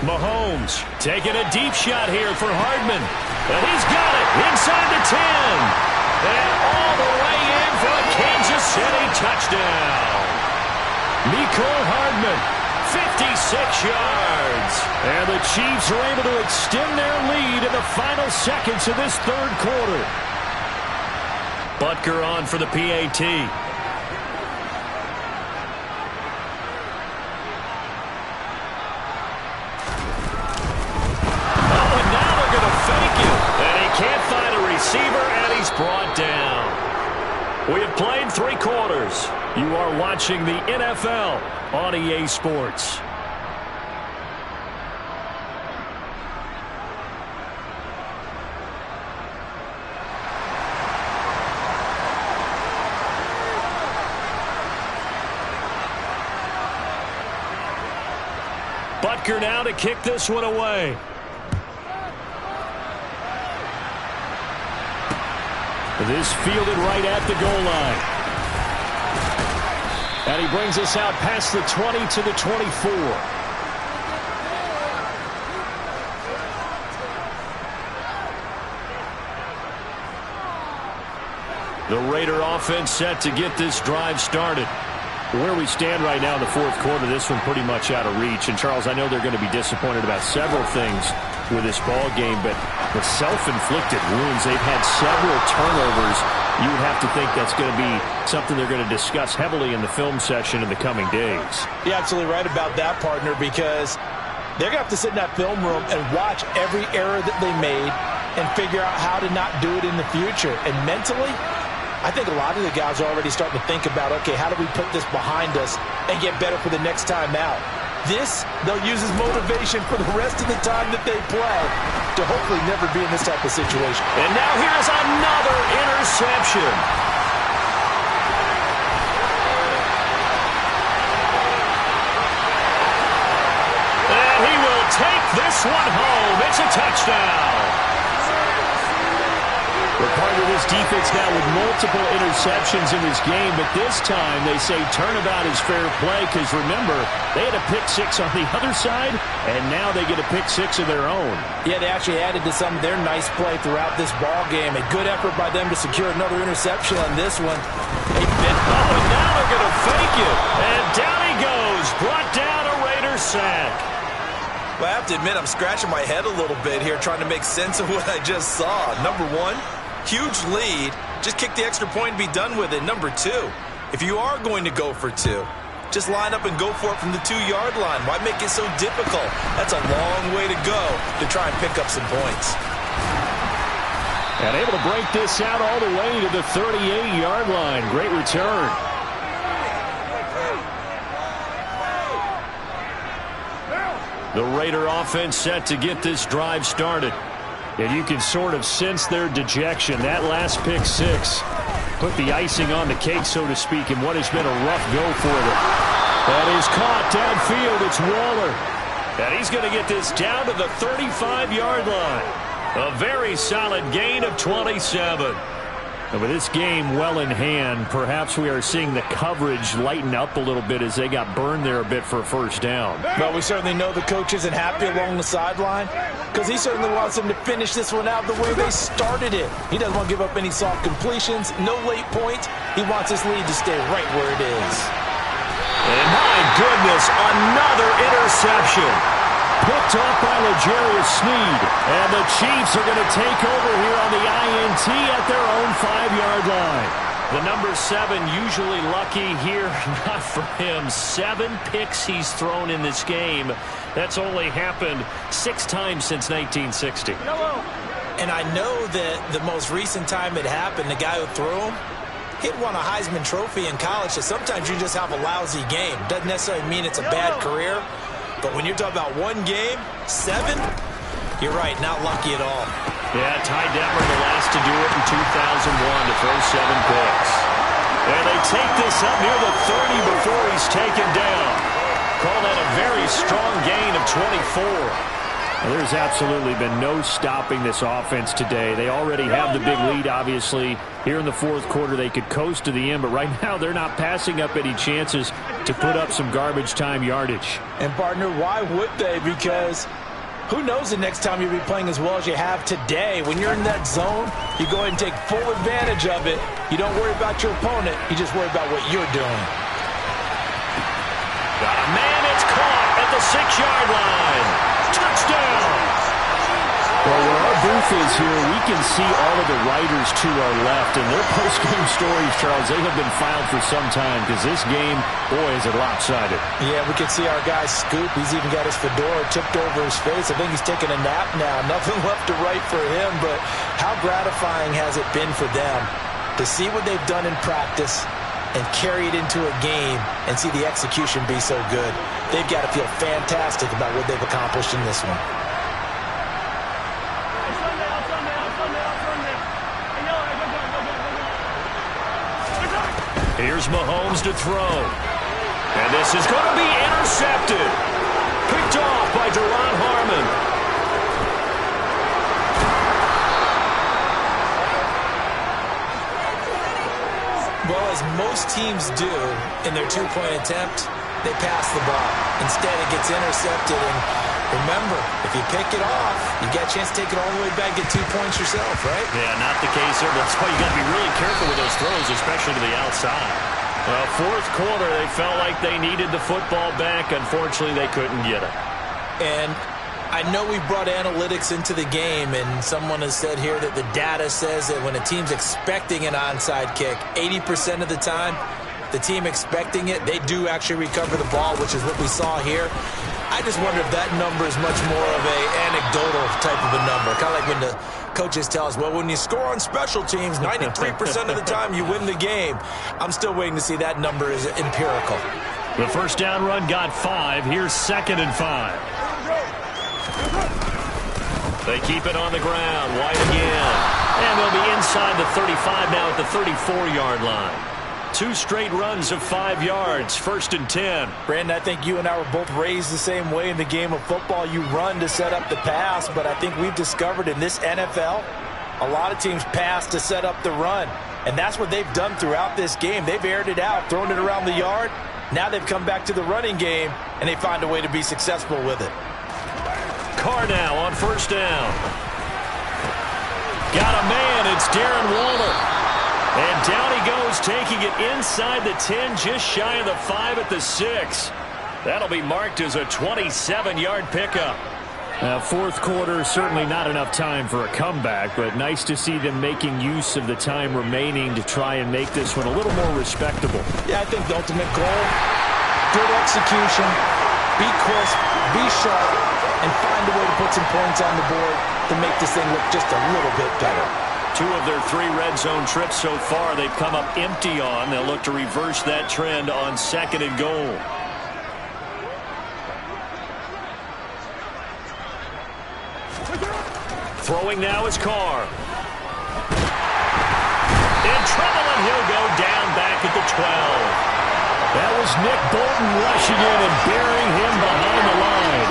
Mahomes taking a deep shot here for Hardman. And he's got it inside the 10. And all the way in for a Kansas City touchdown. Mecole Hardman, 56 yards. And the Chiefs are able to extend their lead in the final seconds of this third quarter. Butker on for the PAT. Can't find a receiver, and he's brought down. We have played 3 quarters. You are watching the NFL on EA Sports. Butker now to kick this one away. This fielded right at the goal line. And he brings us out past the 20 to the 24. The Raider offense set to get this drive started. Where we stand right now in the fourth quarter, this one pretty much out of reach. And, Charles, I know they're going to be disappointed about several things with this ball game, but the self-inflicted wounds, they've had several turnovers. You would have to think that's going to be something they're going to discuss heavily in the film session in the coming days. You're absolutely right about that, partner, because they're going to have to sit in that film room and watch every error that they made and figure out how to not do it in the future. And mentally, I think a lot of the guys are already starting to think about, okay, how do we put this behind us and get better for the next time out? This, they'll use as motivation for the rest of the time that they play to hopefully never be in this type of situation. And now here's another interception. And he will take this one home. It's a touchdown. We're part of this defense now with multiple interceptions in this game, but this time they say turnabout is fair play because, remember, they had a pick 6 on the other side, and now they get a pick 6 of their own. Yeah, they actually added to some of their nice play throughout this ball game. A good effort by them to secure another interception on this one. And now they're going to fake it. And down he goes, brought down a Raider sack. Well, I have to admit, I'm scratching my head a little bit here trying to make sense of what I just saw. Number one, huge lead. Just kick the extra point and be done with it. Number two, if you are going to go for 2, just line up and go for it from the 2-yard line. Why make it so difficult? That's a long way to go to try and pick up some points. And able to break this out all the way to the 38-yard line. Great return. The Raider offense set to get this drive started. And you can sort of sense their dejection. That last pick 6 put the icing on the cake, so to speak, in what has been a rough go for them. That is caught downfield. It's Waller. And he's going to get this down to the 35-yard line. A very solid gain of 27. And with this game well in hand, perhaps we are seeing the coverage lighten up a little bit as they got burned there a bit for a first down. Well, we certainly know the coach isn't happy along the sideline because he certainly wants them to finish this one out the way they started it. He doesn't want to give up any soft completions, no late points. He wants his lead to stay right where it is. And my goodness, another interception. Picked off by L'Jarius Sneed. And the Chiefs are going to take over here on the INT at their own 5-yard line. The number 7 usually lucky here. Not for him. 7 picks he's thrown in this game. That's only happened 6 times since 1960. And I know that the most recent time it happened, the guy who threw him, he'd won a Heisman Trophy in college, so sometimes you just have a lousy game. Doesn't necessarily mean it's a bad career. But when you're talking about one game, 7, you're right, not lucky at all. Yeah, Ty Detmer, the last to do it in 2001 to throw 7 picks. And they take this up near the 30 before he's taken down. Call that a very strong gain of 24. Well, there's absolutely been no stopping this offense today. They already have the big lead, obviously. Here in the fourth quarter, they could coast to the end, but right now they're not passing up any chances to put up some garbage time yardage. And, partner, why would they? Because who knows the next time you'll be playing as well as you have today. When you're in that zone, you go ahead and take full advantage of it. You don't worry about your opponent. You just worry about what you're doing. Got a man, it's caught at the 6-yard line. Touchdown! Well, where our booth is here, we can see all of the writers to our left, and their post-game stories, Charles, they have been filed for some time because this game, boy, is it lopsided. Yeah, we can see our guy Scoop. He's even got his fedora tipped over his face. I think he's taking a nap now. Nothing left to write for him, but how gratifying has it been for them to see what they've done in practice and carry it into a game and see the execution be so good. They've got to feel fantastic about what they've accomplished in this one. Here's Mahomes to throw. And this is going to be intercepted. Picked off by Duron Harmon. Well, as most teams do in their two-point attempt, they pass the ball. Instead, it gets intercepted. And remember, if you pick it off, you got a chance to take it all the way back, get 2 points yourself, right? Yeah, not the case there. That's why you got to be really careful with those throws, especially to the outside. Well, fourth quarter, they felt like they needed the football back. Unfortunately, they couldn't get it. And I know we brought analytics into the game, and someone has said here that the data says that when a team's expecting an onside kick, 80% of the time, the team expecting it, they do actually recover the ball, which is what we saw here. I just wonder if that number is much more of a anecdotal type of a number. Kind of like when the coaches tell us, well, when you score on special teams, 93% of the time you win the game. I'm still waiting to see that number is empirical. The first down run got 5. Here's 2nd and 5. They keep it on the ground. White again. And they'll be inside the 35 now at the 34-yard line. 2 straight runs of 5 yards. 1st and 10. Brandon, I think you and I were both raised the same way in the game of football. You run to set up the pass, but I think we've discovered in this NFL, a lot of teams pass to set up the run. And that's what they've done throughout this game. They've aired it out, thrown it around the yard. Now they've come back to the running game, and they find a way to be successful with it. Carr now on 1st down. Got a man. It's Darren Waller. And down he goes, taking it inside the 10, just shy of the 5 at the 6. That'll be marked as a 27-yard pickup. Fourth quarter, certainly not enough time for a comeback, but nice to see them making use of the time remaining to try and make this one a little more respectable. Yeah, I think the ultimate goal, good execution, be crisp, be sharp, and find a way to put some points on the board to make this thing look just a little bit better. 2 of their 3 red zone trips so far they've come up empty on. They'll look to reverse that trend on 2nd and goal. Throwing now is Carr. In trouble, and he'll go down back at the 12. That was Nick Bolton rushing in and burying him behind the line.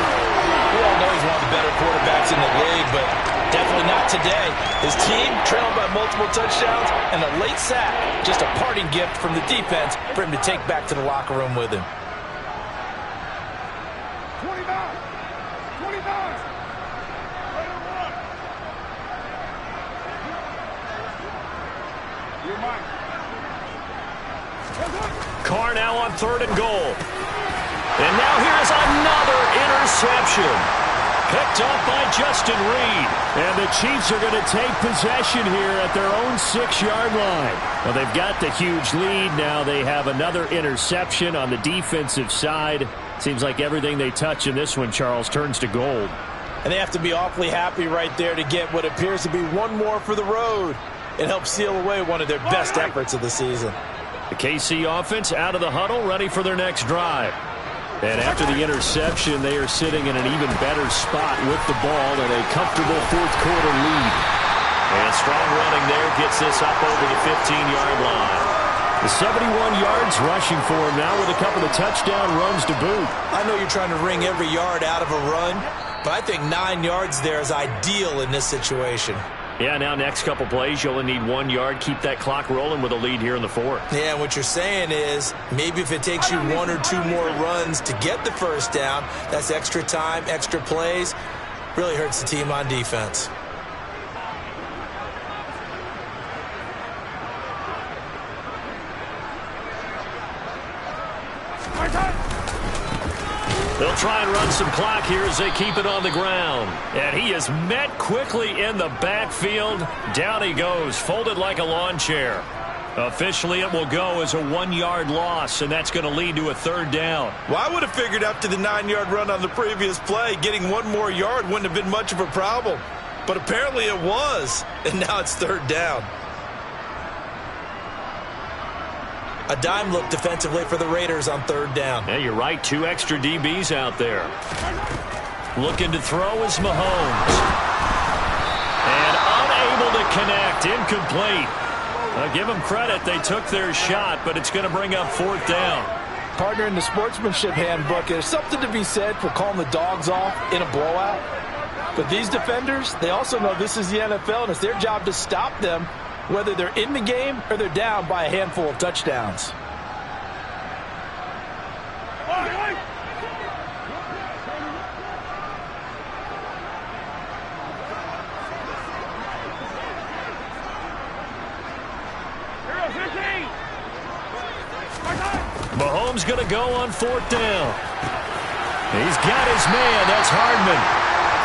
We all know he's one of the better quarterbacks in the league, but definitely not today. His team trailed by multiple touchdowns, and a late sack, just a parting gift from the defense for him to take back to the locker room with him. 29. Carr now on 3rd and goal. And now here's another interception. Picked up by Justin Reed. And the Chiefs are going to take possession here at their own 6-yard line. Well, they've got the huge lead. Now they have another interception on the defensive side. Seems like everything they touch in this one, Charles, turns to gold. And they have to be awfully happy right there to get what appears to be one more for the road. It helps seal away one of their best efforts of the season. The KC offense out of the huddle, ready for their next drive. And after the interception, they are sitting in an even better spot with the ball and a comfortable fourth-quarter lead. And strong running there gets this up over the 15-yard line. The 71 yards rushing for him now with a couple of touchdown runs to boot. I know you're trying to wring every yard out of a run, but I think 9 yards there is ideal in this situation. Yeah, now next couple plays, you only need 1 yard. Keep that clock rolling with a lead here in the fourth. Yeah, what you're saying is maybe if it takes you 1 or 2 more runs to get the first down, that's extra time, extra plays. Really hurts the team on defense. They'll try and run some clock here as they keep it on the ground. And he is met quickly in the backfield. Down he goes, folded like a lawn chair. Officially, it will go as a 1-yard loss, and that's going to lead to a third down. Well, I would have figured after the 9-yard run on the previous play, getting 1 more yard wouldn't have been much of a problem. But apparently it was, and now it's third down. A dime look defensively for the Raiders on third down. Yeah, you're right. 2 extra DBs out there. Looking to throw is Mahomes. And unable to connect. Incomplete. Give them credit. They took their shot, but it's going to bring up fourth down. Partner, in the sportsmanship handbook, there's something to be said for calling the dogs off in a blowout. But these defenders, they also know this is the NFL, and it's their job to stop them, whether they're in the game or they're down by a handful of touchdowns. Mahomes going to go on fourth down. He's got his man. That's Hardman.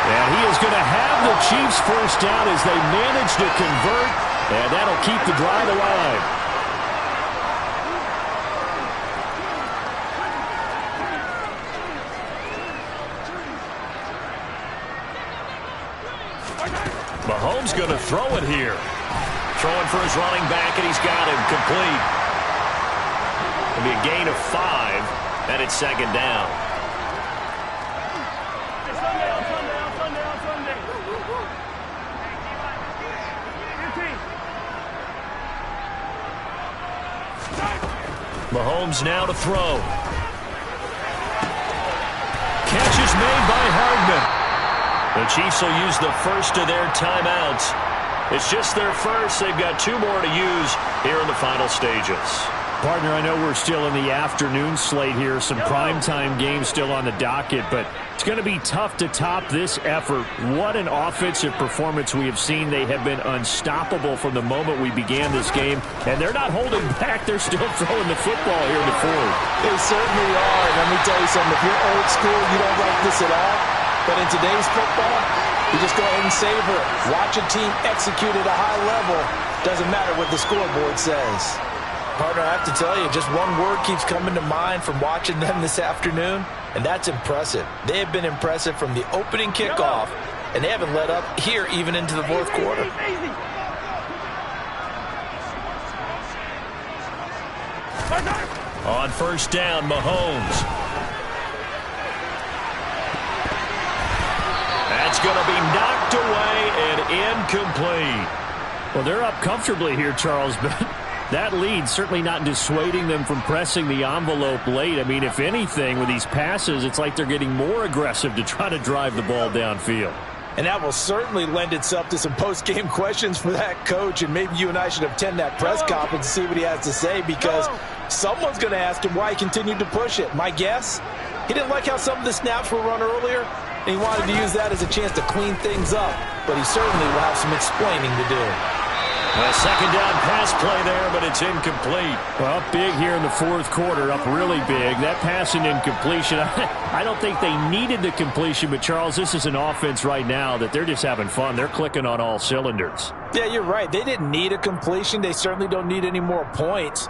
And he is going to have the Chiefs first down as they manage to convert. And that'll keep the drive alive. Mahomes going to throw it here. Throwing for his running back, and he's got him complete. It'll be a gain of 5, and it's second down. Mahomes now to throw. Catch is made by Hardman. The Chiefs will use the first of their timeouts. It's just their first. They've got 2 more to use here in the final stages. Partner, I know we're still in the afternoon slate here. Some primetime games still on the docket, but it's going to be tough to top this effort. What an offensive performance we have seen. They have been unstoppable from the moment we began this game, and they're not holding back. They're still throwing the football here in the fourth. They certainly are. And let me tell you something. If you're old school, you don't like this at all. But in today's football, you just go ahead and savor it. Watch a team execute at a high level. Doesn't matter what the scoreboard says. Partner, I have to tell you, just one word keeps coming to mind from watching them this afternoon, and that's impressive. They have been impressive from the opening kickoff, and they haven't let up here even into the fourth quarter. On first down, Mahomes. That's going to be knocked away and incomplete. Well, they're up comfortably here, Charles, but that lead certainly not dissuading them from pressing the envelope late. I mean, if anything, with these passes, it's like they're getting more aggressive to try to drive the ball downfield. And that will certainly lend itself to some post-game questions for that coach, and maybe you and I should attend that press conference and see what he has to say, because someone's going to ask him why he continued to push it. My guess, he didn't like how some of the snaps were run earlier, and he wanted to use that as a chance to clean things up, but he certainly will have some explaining to do. A second down pass play there, but it's incomplete. Well, up big here in the fourth quarter, up really big. That pass and incompletion, I don't think they needed the completion, but Charles, this is an offense right now that they're just having fun. They're clicking on all cylinders. Yeah, you're right. They didn't need a completion. They certainly don't need any more points,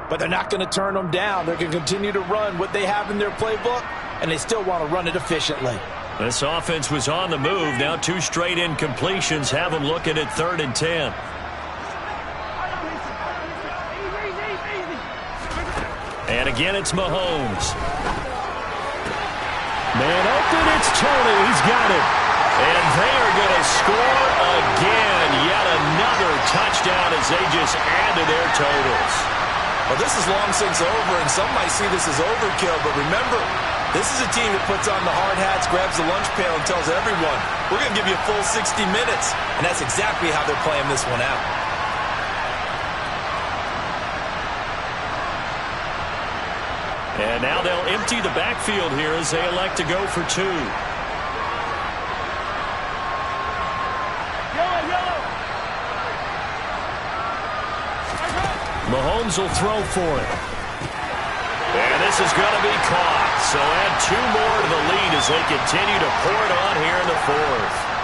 but they're not going to turn them down. They're going to continue to run what they have in their playbook, and they still want to run it efficiently. This offense was on the move. Now 2 straight incompletions have them looking at 3rd and 10. And again, it's Mahomes. Man open, it's Tony. He's got it. And they are going to score again. Yet another touchdown as they just add to their totals. Well, this is long since over, and some might see this as overkill. But remember, this is a team that puts on the hard hats, grabs the lunch pail, and tells everyone, we're going to give you a full 60 minutes. And that's exactly how they're playing this one out. And now they'll empty the backfield here as they elect to go for 2. Mahomes will throw for it. And this is going to be caught. So add 2 more to the lead as they continue to pour it on here in the 4th.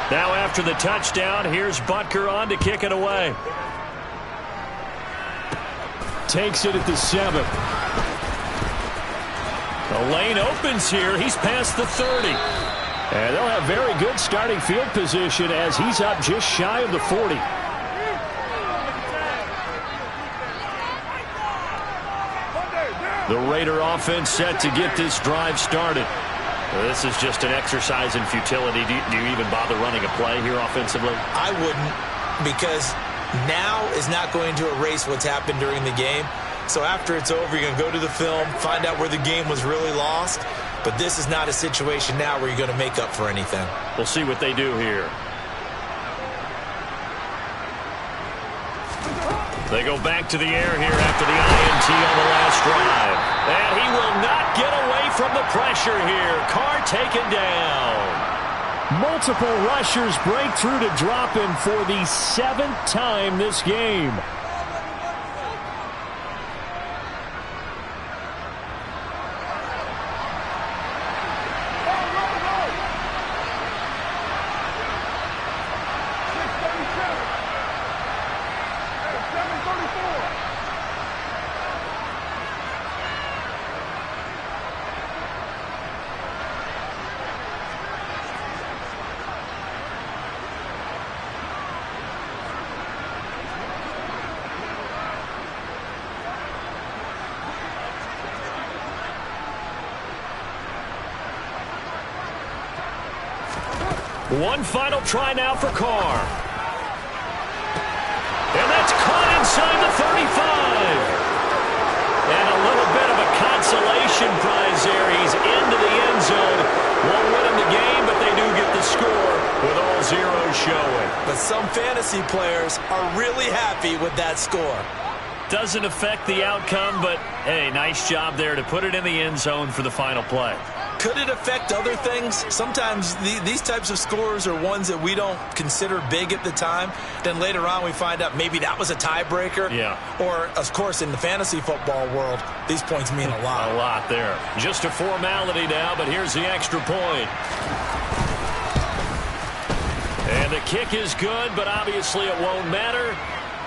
Now after the touchdown, here's Butker on to kick it away. Takes it at the 7. The lane opens here. He's past the 30. And they'll have very good starting field position as he's up just shy of the 40. The Raider offense set to get this drive started. This is just an exercise in futility. Do you even bother running a play here offensively? I wouldn't, because now is not going to erase what's happened during the game. So after it's over, you're going to go to the film, find out where the game was really lost. But this is not a situation now where you're going to make up for anything. We'll see what they do here. They go back to the air here after the INT on the last drive. And he will not get away from the pressure here. Carr taken down. Multiple rushers break through to drop him for the 7th time this game. One final try now for Carr. And that's caught inside the 35. And a little bit of a consolation prize there. He's into the end zone. Won't win him the game, but they do get the score with all zeros showing. But some fantasy players are really happy with that score. Doesn't affect the outcome, but, hey, nice job there to put it in the end zone for the final play. Could it affect other things? Sometimes these types of scores are ones that we don't consider big at the time. Then later on we find out maybe that was a tiebreaker. Yeah. Or, of course, in the fantasy football world, these points mean a lot. A lot there. Just a formality now, but here's the extra point. And the kick is good, but obviously it won't matter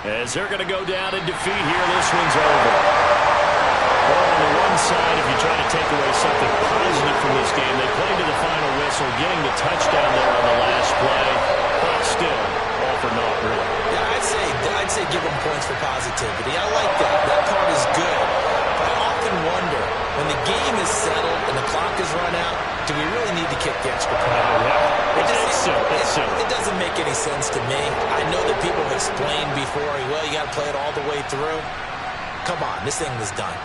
as they're going to go down in defeat here. This one's over. Well, on the one side, if you try to take away something positive from this game, they played to the final whistle, getting the touchdown there on the last play, but still, all for naught, really. Yeah, I'd say give them points for positivity. I like that. That part is good. But I often wonder, when the game is settled and the clock is run out, do we really need to kick the extra point? It doesn't make any sense to me. I know that people have explained before, well, you got to play it all the way through. Come on, this thing was done.